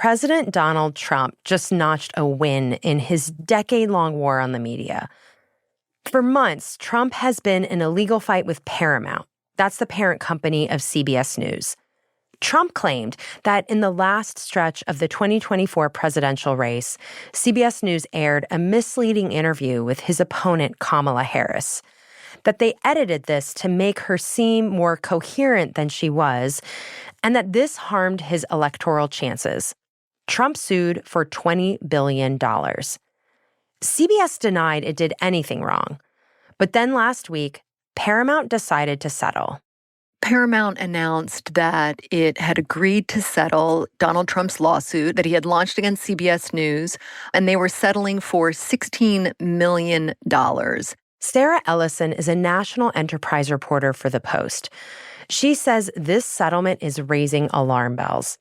President Donald Trump just notched a win in his decade-long war on the media. For months, Trump has been in a legal fight with Paramount. That's the parent company of CBS News. Trump claimed that in the last stretch of the 2024 presidential race, CBS News aired a misleading interview with his opponent, Kamala Harris, that they edited this to make her seem more coherent than she was, and that this harmed his electoral chances. Trump sued for $20 billion. CBS denied it did anything wrong. But then last week, Paramount decided to settle. Paramount announced that it had agreed to settle Donald Trump's lawsuit that he had launched against CBS News, and they were settling for $16 million. Sarah Ellison is a national enterprise reporter for The Post. She says this settlement is raising alarm bells,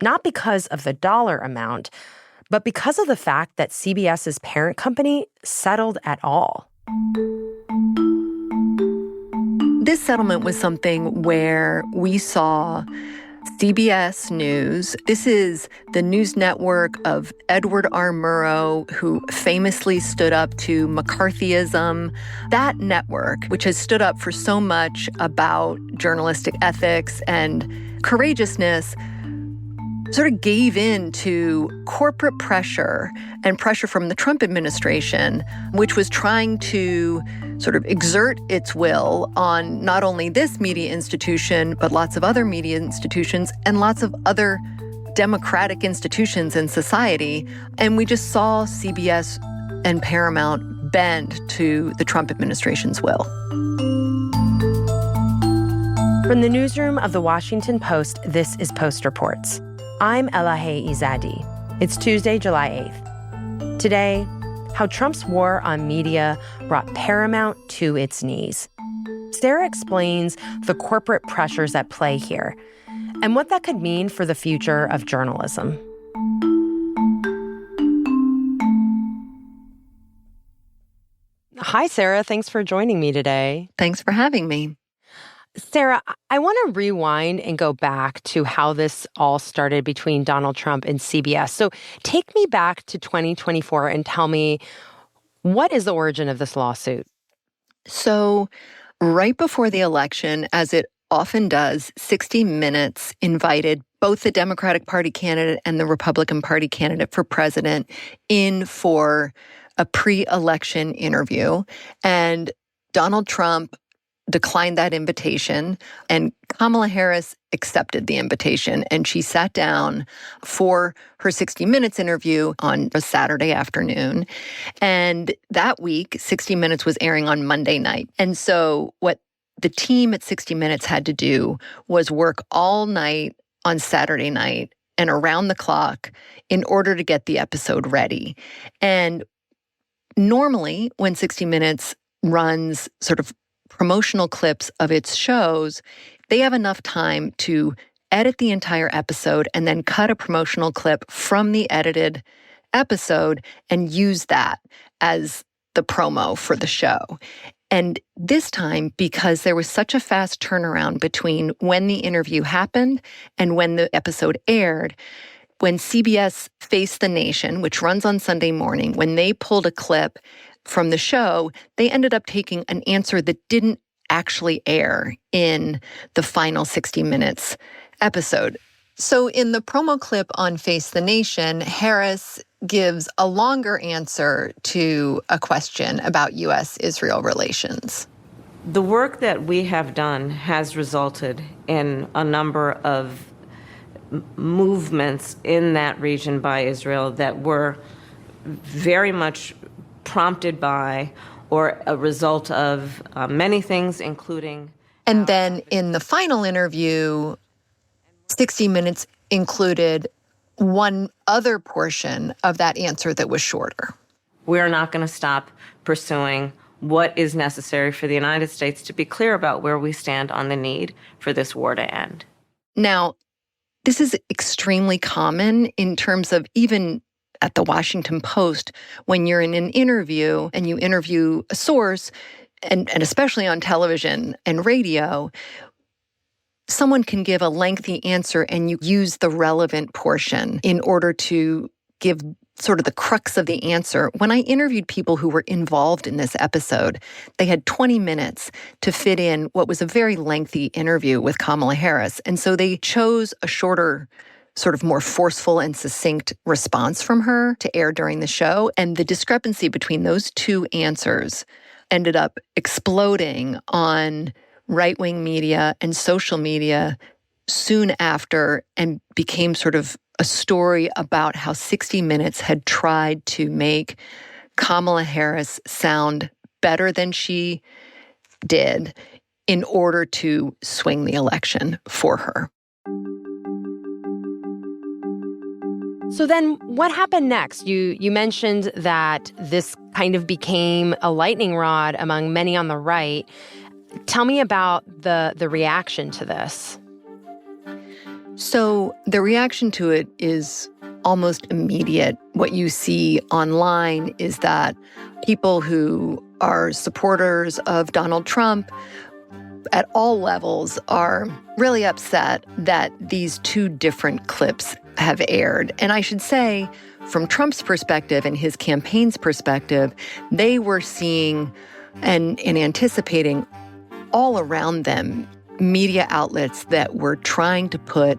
not because of the dollar amount, but because of the fact that CBS's parent company settled at all. This settlement was something where we saw CBS News. This is the news network of Edward R. Murrow, who famously stood up to McCarthyism. That network, which has stood up for so much about journalistic ethics and courageousness, sort of gave in to corporate pressure and pressure from the Trump administration, which was trying to sort of exert its will on not only this media institution, but lots of other media institutions and lots of other democratic institutions in society. And we just saw CBS and Paramount bend to the Trump administration's will. From the newsroom of The Washington Post, this is Post Reports. I'm Elahe Izadi. It's Tuesday, July 8th. Today, how Trump's war on media brought Paramount to its knees. Sarah explains the corporate pressures at play here and what that could mean for the future of journalism. Hi, Sarah. Thanks for joining me today. Thanks for having me. Sarah, I want to rewind and go back to how this all started between Donald Trump and CBS. So take me back to 2024 and tell me, what is the origin of this lawsuit? So right before the election, as it often does, 60 Minutes invited both the Democratic Party candidate and the Republican Party candidate for president in for a pre-election interview. And Donald Trump declined that invitation, and Kamala Harris accepted the invitation, and she sat down for her 60 Minutes interview on a Saturday afternoon. And that week, 60 Minutes was airing on Monday night. And so what the team at 60 Minutes had to do was work all night on Saturday night and around the clock in order to get the episode ready. And normally, when 60 Minutes runs sort of promotional clips of its shows, they have enough time to edit the entire episode and then cut a promotional clip from the edited episode and use that as the promo for the show. And this time, because there was such a fast turnaround between when the interview happened and when the episode aired, when CBS Face the Nation, which runs on Sunday morning, when they pulled a clip from the show, they ended up taking an answer that didn't actually air in the final 60 Minutes episode. So in the promo clip on Face the Nation, Harris gives a longer answer to a question about U.S.-Israel relations. The work that we have done has resulted in a number of movements in that region by Israel that were very much prompted by or a result of many things, including... And then in the final interview, 60 Minutes included one other portion of that answer that was shorter. We're not going to stop pursuing what is necessary for the United States to be clear about where we stand on the need for this war to end. Now, this is extremely common in terms of even at the Washington Post, when you're in an interview and you interview a source, and especially on television and radio, someone can give a lengthy answer and you use the relevant portion in order to give sort of the crux of the answer. When I interviewed people who were involved in this episode, they had 20 minutes to fit in what was a very lengthy interview with Kamala Harris. And so they chose a shorter, sort of more forceful and succinct response from her to air during the show. And the discrepancy between those two answers ended up exploding on right-wing media and social media soon after, and became sort of a story about how 60 Minutes had tried to make Kamala Harris sound better than she did in order to swing the election for her. So then what happened next? You mentioned that this kind of became a lightning rod among many on the right. Tell me about the reaction to this. So the reaction to it is almost immediate. What you see online is that people who are supporters of Donald Trump at all levels are really upset that these two different clips have aired. And I should say, from Trump's perspective and his campaign's perspective, they were seeing and anticipating all around them media outlets that were trying to put,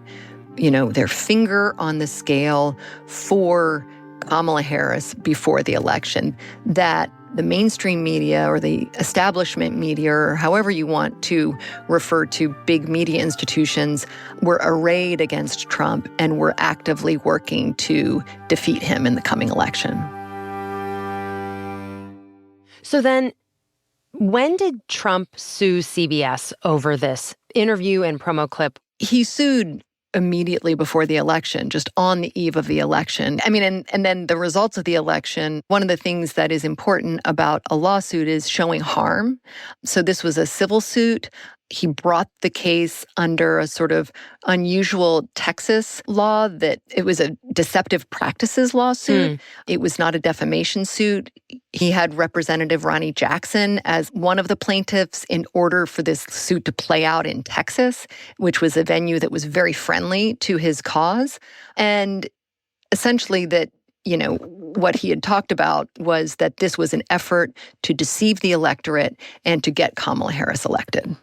their finger on the scale for Kamala Harris before the election, that the mainstream media or the establishment media, or however you want to refer to big media institutions, were arrayed against Trump and were actively working to defeat him in the coming election. So then, when did Trump sue CBS over this interview and promo clip? He sued immediately before the election, just on the eve of the election. I mean, and then the results of the election, one of the things that is important about a lawsuit is showing harm. So this was a civil suit. He brought the case under a sort of unusual Texas law that it was a deceptive practices lawsuit. It was not a defamation suit. He had Representative Ronnie Jackson as one of the plaintiffs in order for this suit to play out in Texas, which was a venue that was very friendly to his cause. And essentially that, what he had talked about was that this was an effort to deceive the electorate and to get Kamala Harris elected.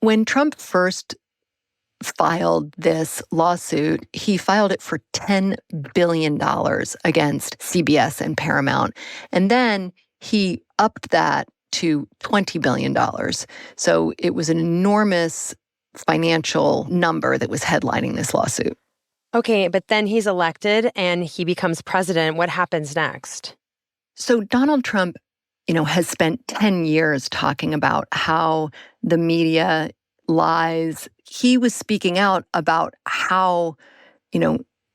When Trump first filed this lawsuit, he filed it for $10 billion against CBS and Paramount. And then he upped that to $20 billion. So it was an enormous financial number that was headlining this lawsuit. Okay, but then he's elected and he becomes president. What happens next? So Donald Trump, has spent 10 years talking about how the media lies. He was speaking out about how,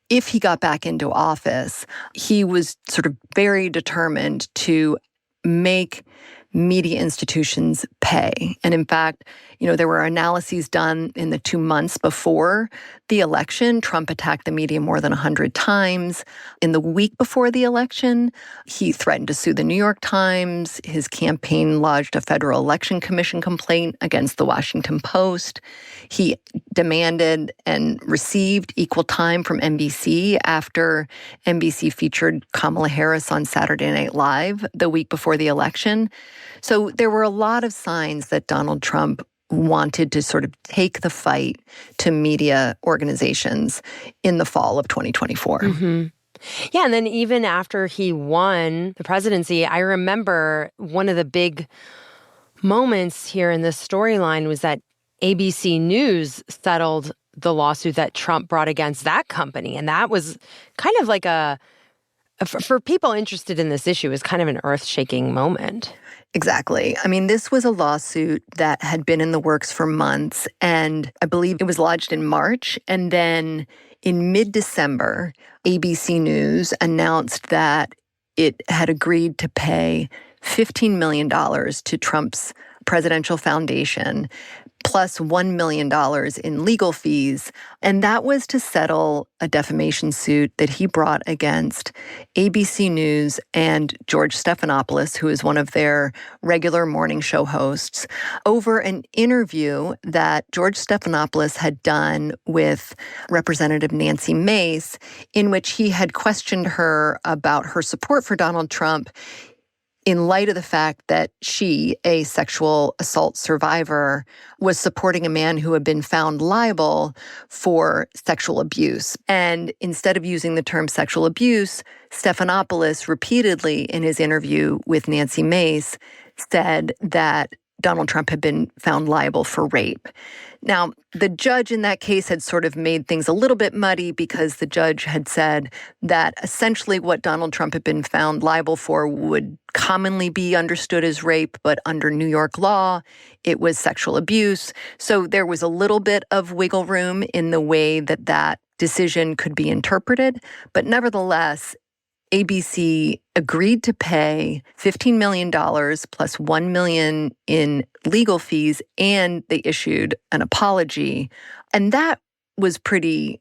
if he got back into office, he was sort of very determined to make media institutions pay. And in fact, there were analyses done in the 2 months before the election. Trump attacked the media more than 100 times. In the week before the election, he threatened to sue the New York Times. His campaign lodged a Federal Election Commission complaint against the Washington Post. He demanded and received equal time from NBC after NBC featured Kamala Harris on Saturday Night Live the week before the election. So there were a lot of signs that Donald Trump wanted to sort of take the fight to media organizations in the fall of 2024. Mm-hmm. Yeah, and then even after he won the presidency, I remember one of the big moments here in this storyline was that ABC News settled the lawsuit that Trump brought against that company. And that was kind of like for people interested in this issue, is kind of an earth-shaking moment. Exactly. I mean, this was a lawsuit that had been in the works for months, and I believe it was lodged in March. And then in mid-December, ABC News announced that it had agreed to pay $15 million to Trump's presidential foundation, plus $1 million in legal fees. And that was to settle a defamation suit that he brought against ABC News and George Stephanopoulos, who is one of their regular morning show hosts, over an interview that George Stephanopoulos had done with Representative Nancy Mace, in which he had questioned her about her support for Donald Trump in light of the fact that she, a sexual assault survivor, was supporting a man who had been found liable for sexual abuse. And instead of using the term sexual abuse, Stephanopoulos repeatedly in his interview with Nancy Mace said that Donald Trump had been found liable for rape. Now, the judge in that case had sort of made things a little bit muddy because the judge had said that essentially what Donald Trump had been found liable for would commonly be understood as rape, but under New York law, it was sexual abuse. So there was a little bit of wiggle room in the way that that decision could be interpreted. But nevertheless, ABC agreed to pay $15 million plus $1 million in legal fees, and they issued an apology. And that was pretty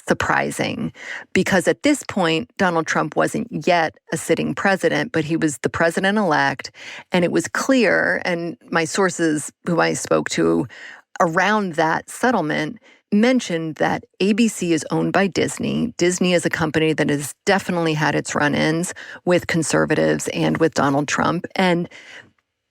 surprising because at this point, Donald Trump wasn't yet a sitting president, but he was the president-elect. And it was clear, and my sources who I spoke to around that settlement mentioned that ABC is owned by Disney. Disney is a company that has definitely had its run-ins with conservatives and with Donald Trump. And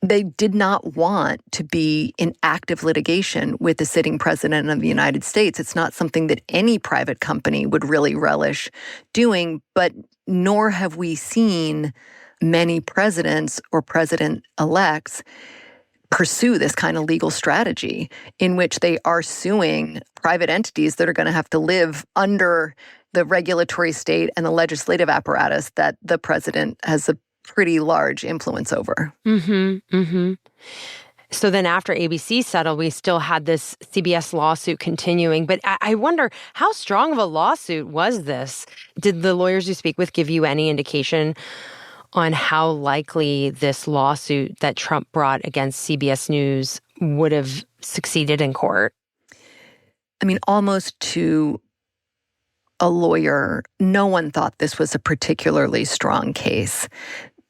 they did not want to be in active litigation with the sitting president of the United States. It's not something that any private company would really relish doing, but nor have we seen many presidents or president-elects pursue this kind of legal strategy in which they are suing private entities that are going to have to live under the regulatory state and the legislative apparatus that the president has a pretty large influence over. So then after ABC settled, we still had this CBS lawsuit continuing. But I wonder, how strong of a lawsuit was this? Did the lawyers you speak with give you any indication on how likely this lawsuit that Trump brought against CBS News would have succeeded in court? I mean, almost to a lawyer, no one thought this was a particularly strong case.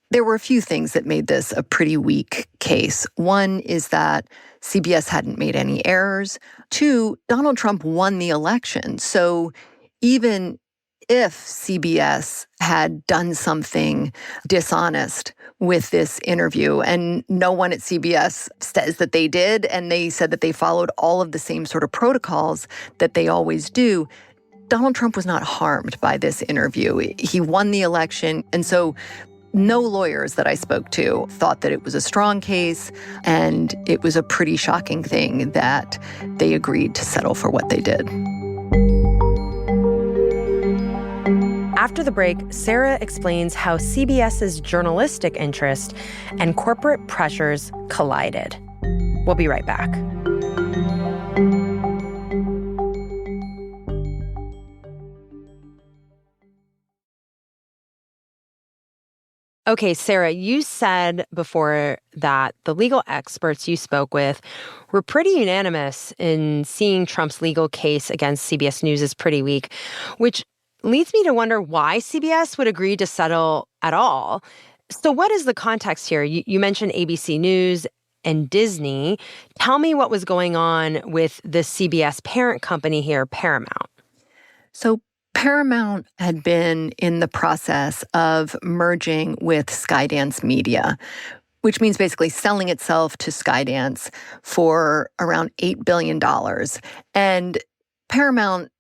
There were a few things that made this a pretty weak case. One is that CBS hadn't made any errors. Two, Donald Trump won the election. So even if CBS had done something dishonest with this interview, and no one at CBS says that they did, and they said that they followed all of the same sort of protocols that they always do, Donald Trump was not harmed by this interview. He won the election, and so no lawyers that I spoke to thought that it was a strong case, and it was a pretty shocking thing that they agreed to settle for what they did. After the break, Sarah explains how CBS's journalistic interest and corporate pressures collided. We'll be right back. Okay, Sarah, you said before that the legal experts you spoke with were pretty unanimous in seeing Trump's legal case against CBS News as pretty weak, which leads me to wonder why CBS would agree to settle at all. So what is the context here? You mentioned ABC News and Disney. Tell me what was going on with the CBS parent company here, Paramount. So Paramount had been in the process of merging with Skydance Media, which means basically selling itself to Skydance for around $8 billion. And Paramount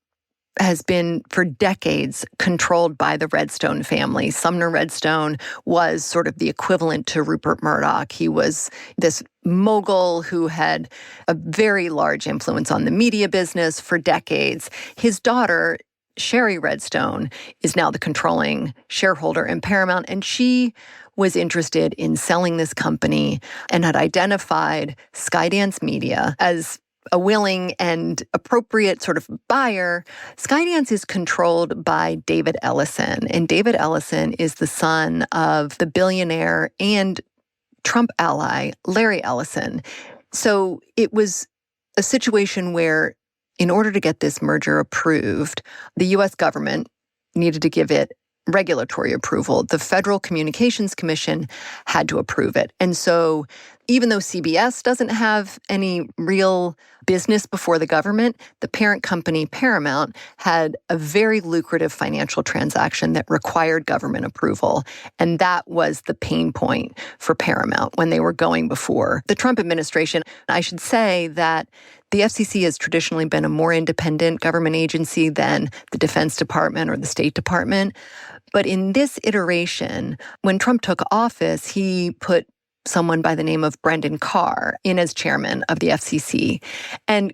has been for decades controlled by the Redstone family. Sumner Redstone was sort of the equivalent to Rupert Murdoch. He was this mogul who had a very large influence on the media business for decades. His daughter, Sherry Redstone, is now the controlling shareholder in Paramount, and she was interested in selling this company and had identified Skydance Media as a willing and appropriate sort of buyer. Skydance is controlled by David Ellison, and David Ellison is the son of the billionaire and Trump ally, Larry Ellison. So it was a situation where, in order to get this merger approved, the U.S. government needed to give it regulatory approval. The Federal Communications Commission had to approve it. And so even though CBS doesn't have any real business before the government, the parent company, Paramount, had a very lucrative financial transaction that required government approval. And that was the pain point for Paramount when they were going before the Trump administration. I should say that the FCC has traditionally been a more independent government agency than the Defense Department or the State Department. But in this iteration, when Trump took office, he put someone by the name of Brendan Carr in as chairman of the FCC. And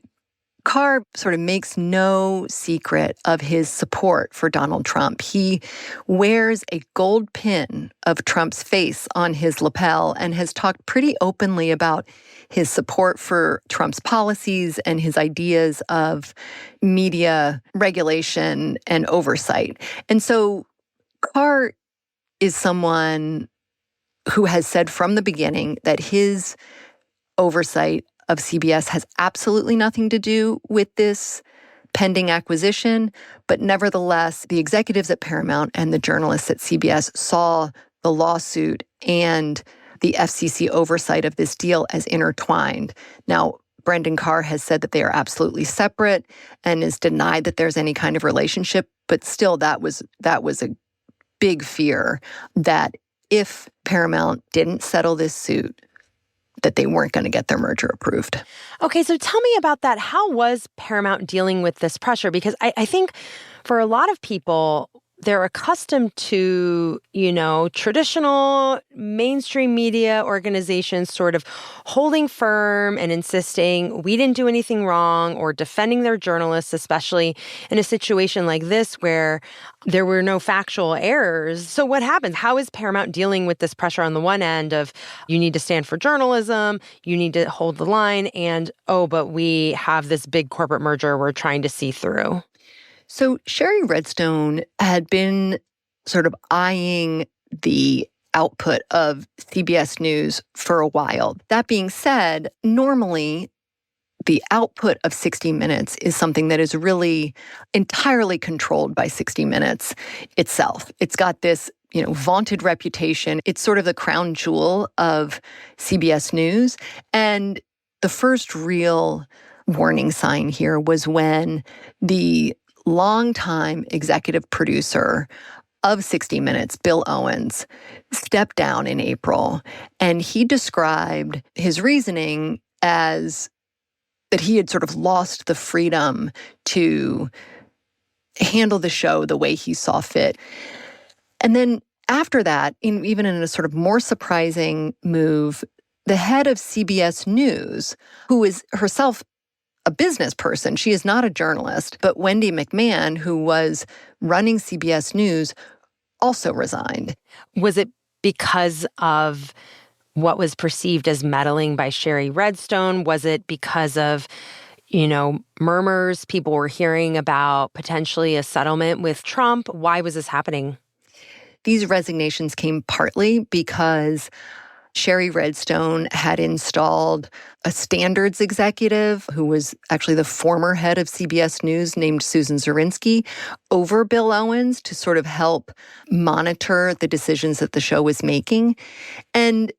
Carr sort of makes no secret of his support for Donald Trump. He wears a gold pin of Trump's face on his lapel and has talked pretty openly about his support for Trump's policies and his ideas of media regulation and oversight. And so Carr is someone who has said from the beginning that his oversight of CBS has absolutely nothing to do with this pending acquisition. But nevertheless, the executives at Paramount and the journalists at CBS saw the lawsuit and the FCC oversight of this deal as intertwined. Now, Brendan Carr has said that they are absolutely separate and has denied that there's any kind of relationship. But still, that was a big fear that if Paramount didn't settle this suit, that they weren't going to get their merger approved. Okay, so tell me about that. How was Paramount dealing with this pressure? Because I think for a lot of people, they're accustomed to, traditional mainstream media organizations sort of holding firm and insisting we didn't do anything wrong, or defending their journalists, especially in a situation like this where there were no factual errors. So what happens? How is Paramount dealing with this pressure on the one end of you need to stand for journalism, you need to hold the line, and but we have this big corporate merger we're trying to see through? So Sherry Redstone had been sort of eyeing the output of CBS News for a while. That being said, normally the output of 60 Minutes is something that is really entirely controlled by 60 Minutes itself. It's got this, vaunted reputation. It's sort of the crown jewel of CBS News. And the first real warning sign here was when the longtime executive producer of 60 Minutes, Bill Owens, stepped down in April. And he described his reasoning as that he had sort of lost the freedom to handle the show the way he saw fit. And then after that, even in a sort of more surprising move, the head of CBS News, who is herself a business person, she is not a journalist, but Wendy McMahon, who was running CBS News, also resigned. Was it because of what was perceived as meddling by Sherry Redstone? Was it because of, murmurs people were hearing about potentially a settlement with Trump? Why was this happening? These resignations came partly because Sherry Redstone had installed a standards executive who was actually the former head of CBS News named Susan Zirinsky over Bill Owens to sort of help monitor the decisions that the show was making. And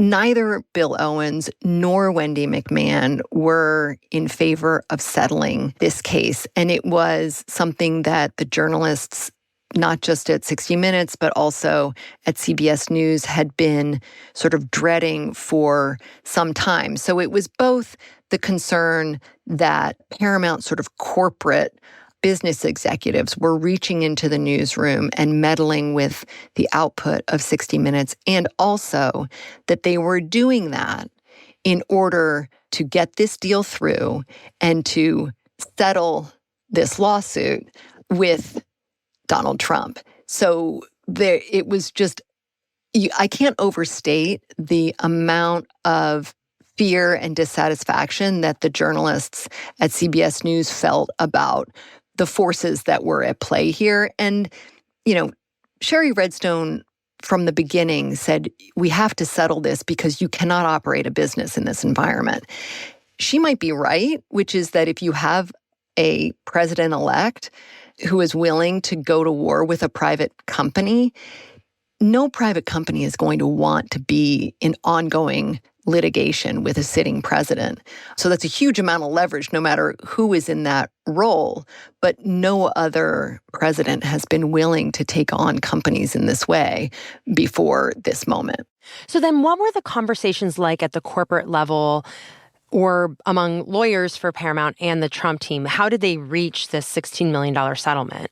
neither Bill Owens nor Wendy McMahon were in favor of settling this case. And it was something that the journalists, not just at 60 Minutes, but also at CBS News, had been sort of dreading for some time. So it was both the concern that Paramount sort of corporate business executives were reaching into the newsroom and meddling with the output of 60 Minutes, and also that they were doing that in order to get this deal through and to settle this lawsuit with Donald Trump. So it was just, I can't overstate the amount of fear and dissatisfaction that the journalists at CBS News felt about the forces that were at play here. And, Sherry Redstone from the beginning said, we have to settle this because you cannot operate a business in this environment. She might be right, which is that if you have a president-elect who is willing to go to war with a private company, no private company is going to want to be in ongoing litigation with a sitting president. So that's a huge amount of leverage, no matter who is in that role. But no other president has been willing to take on companies in this way before this moment. So then what were the conversations like at the corporate level or among lawyers for Paramount and the Trump team? How did they reach this $16 million settlement?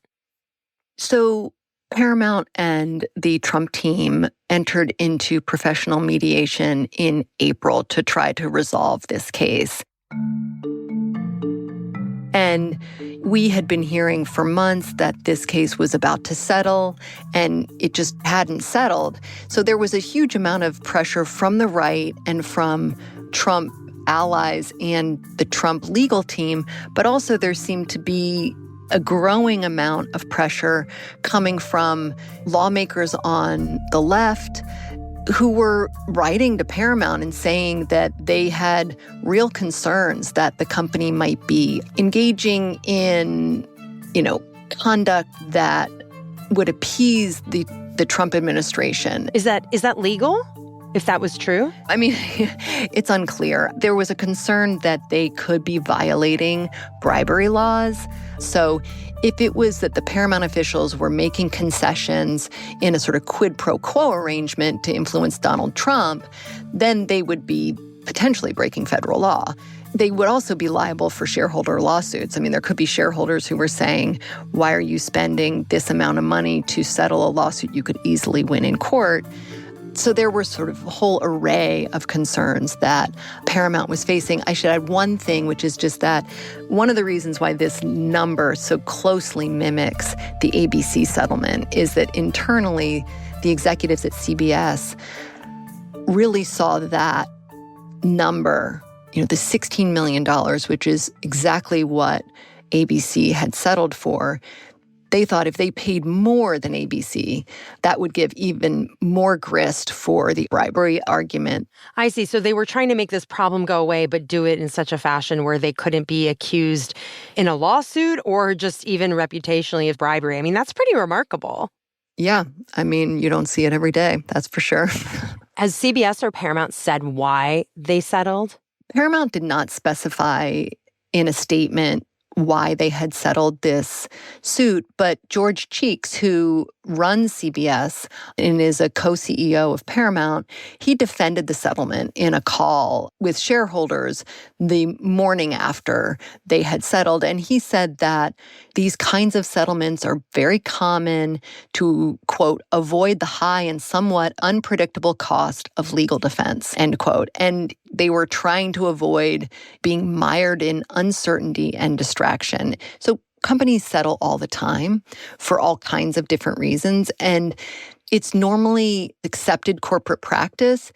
So Paramount and the Trump team entered into professional mediation in April to try to resolve this case. And we had been hearing for months that this case was about to settle, and it just hadn't settled. So there was a huge amount of pressure from the right and from Trump allies and the Trump legal team, but also there seemed to be a growing amount of pressure coming from lawmakers on the left who were writing to Paramount and saying that they had real concerns that the company might be engaging in, conduct that would appease the Trump administration. Is that legal? If that was true? I mean, it's unclear. There was a concern that they could be violating bribery laws. So if it was that the Paramount officials were making concessions in a sort of quid pro quo arrangement to influence Donald Trump, then they would be potentially breaking federal law. They would also be liable for shareholder lawsuits. I mean, there could be shareholders who were saying, why are you spending this amount of money to settle a lawsuit you could easily win in court? So there were sort of a whole array of concerns that Paramount was facing. I should add one thing, which is just that one of the reasons why this number so closely mimics the ABC settlement is that internally, the executives at CBS really saw that number, the $16 million, which is exactly what ABC had settled for. They thought if they paid more than ABC, that would give even more grist for the bribery argument. I see. So they were trying to make this problem go away, but do it in such a fashion where they couldn't be accused in a lawsuit or just even reputationally of bribery. I mean, that's pretty remarkable. Yeah. I mean, you don't see it every day. That's for sure. Has CBS or Paramount said why they settled? Paramount did not specify in a statement why they had settled this suit. But George Cheeks, who runs CBS and is a co-CEO of Paramount, he defended the settlement in a call with shareholders the morning after they had settled. And he said that these kinds of settlements are very common to, quote, avoid the high and somewhat unpredictable cost of legal defense, end quote. And they were trying to avoid being mired in uncertainty and distraction. So companies settle all the time for all kinds of different reasons. And it's normally accepted corporate practice,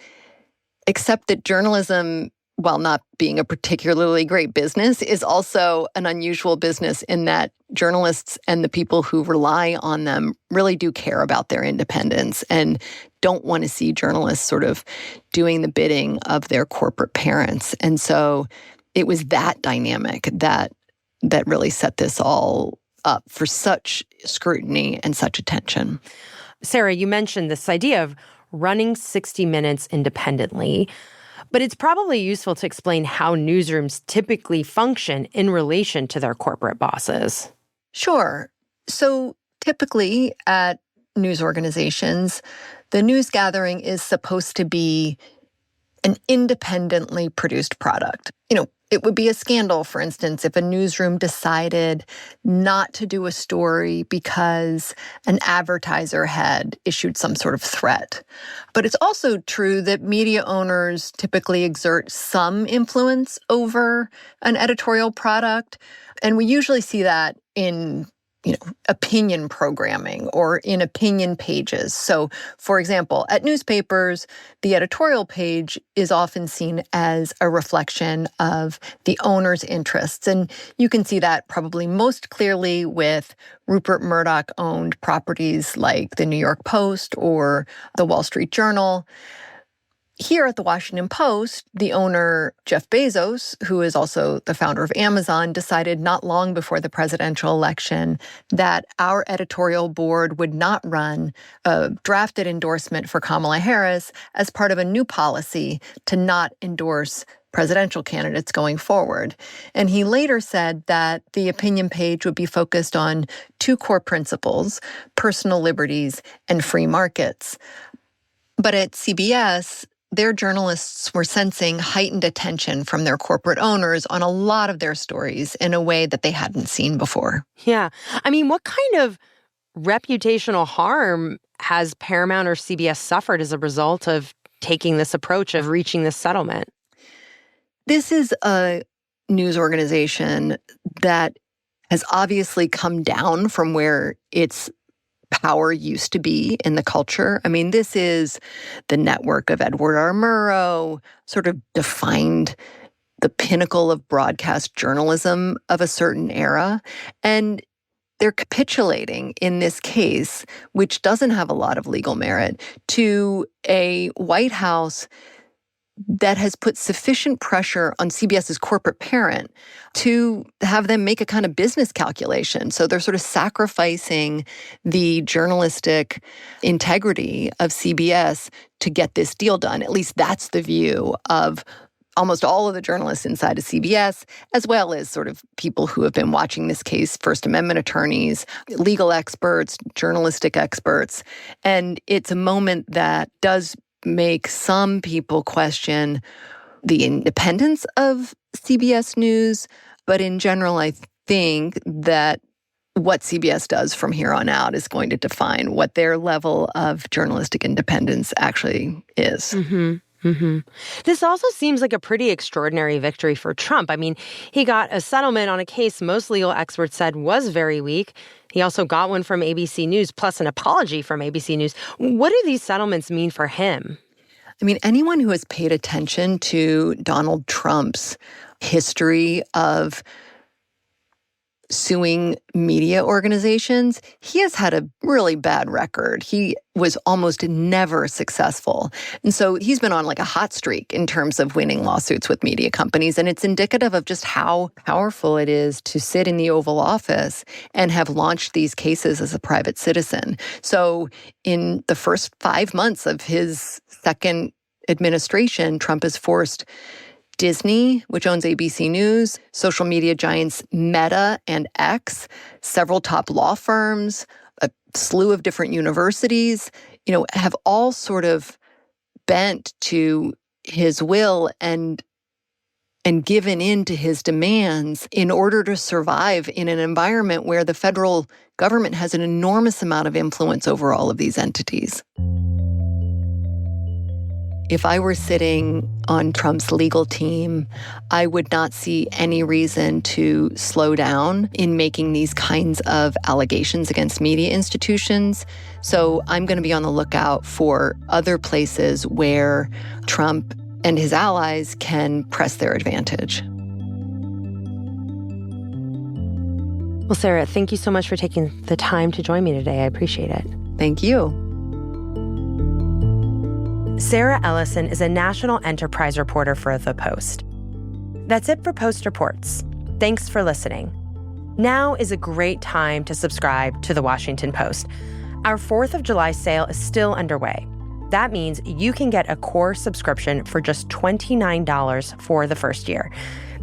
except that journalism, while not being a particularly great business, is also an unusual business in that journalists and the people who rely on them really do care about their independence and don't want to see journalists sort of doing the bidding of their corporate parents. And so it was that dynamic that really set this all up for such scrutiny and such attention. Sarah, you mentioned this idea of running 60 Minutes independently, but it's probably useful to explain how newsrooms typically function in relation to their corporate bosses. Sure. So typically at news organizations, the news gathering is supposed to be an independently produced product. It would be a scandal, for instance, if a newsroom decided not to do a story because an advertiser had issued some sort of threat. But it's also true that media owners typically exert some influence over an editorial product. And we usually see that in opinion programming or in opinion pages. So, for example, at newspapers, the editorial page is often seen as a reflection of the owner's interests. And you can see that probably most clearly with Rupert Murdoch-owned properties like the New York Post or the Wall Street Journal. Here at the Washington Post, the owner, Jeff Bezos, who is also the founder of Amazon, decided not long before the presidential election that our editorial board would not run a drafted endorsement for Kamala Harris as part of a new policy to not endorse presidential candidates going forward. And he later said that the opinion page would be focused on two core principles: personal liberties and free markets. But at CBS, their journalists were sensing heightened attention from their corporate owners on a lot of their stories in a way that they hadn't seen before. Yeah. I mean, what kind of reputational harm has Paramount or CBS suffered as a result of taking this approach of reaching this settlement? This is a news organization that has obviously come down from where its power used to be in the culture. I mean, this is the network of Edward R. Murrow, sort of defined the pinnacle of broadcast journalism of a certain era. And they're capitulating in this case, which doesn't have a lot of legal merit, to a White House that has put sufficient pressure on CBS's corporate parent to have them make a kind of business calculation. So they're sort of sacrificing the journalistic integrity of CBS to get this deal done. At least that's the view of almost all of the journalists inside of CBS, as well as sort of people who have been watching this case, First Amendment attorneys, legal experts, journalistic experts. And it's a moment that does make some people question the independence of CBS News. But in general, I think that what CBS does from here on out is going to define what their level of journalistic independence actually is. Mm-hmm. Mm-hmm. This also seems like a pretty extraordinary victory for Trump. I mean, he got a settlement on a case most legal experts said was very weak. He also got one from ABC News, plus an apology from ABC News. What do these settlements mean for him? I mean, anyone who has paid attention to Donald Trump's history of suing media organizations, he has had a really bad record. He was almost never successful. And so he's been on like a hot streak in terms of winning lawsuits with media companies. And it's indicative of just how powerful it is to sit in the Oval Office and have launched these cases as a private citizen. So in the first 5 months of his second administration, Trump has forced Disney, which owns ABC News, social media giants Meta and X, several top law firms, a slew of different universities, have all sort of bent to his will and given in to his demands in order to survive in an environment where the federal government has an enormous amount of influence over all of these entities. If I were sitting on Trump's legal team, I would not see any reason to slow down in making these kinds of allegations against media institutions. So I'm going to be on the lookout for other places where Trump and his allies can press their advantage. Well, Sarah, thank you so much for taking the time to join me today. I appreciate it. Thank you. Sarah Ellison is a national enterprise reporter for The Post. That's it for Post Reports. Thanks for listening. Now is a great time to subscribe to The Washington Post. Our 4th of July sale is still underway. That means you can get a core subscription for just $29 for the first year.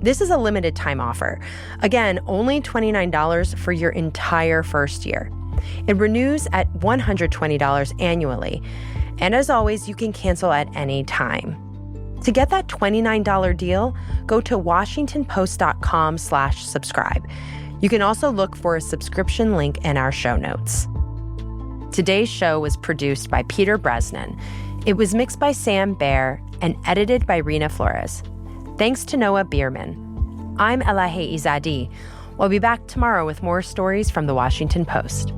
This is a limited time offer. Again, only $29 for your entire first year. It renews at $120 annually. And as always, you can cancel at any time. To get that $29 deal, go to WashingtonPost.com/subscribe. You can also look for a subscription link in our show notes. Today's show was produced by Peter Bresnan. It was mixed by Sam Baer and edited by Rena Flores. Thanks to Noah Bierman. I'm Elahe Izadi. We'll be back tomorrow with more stories from the Washington Post.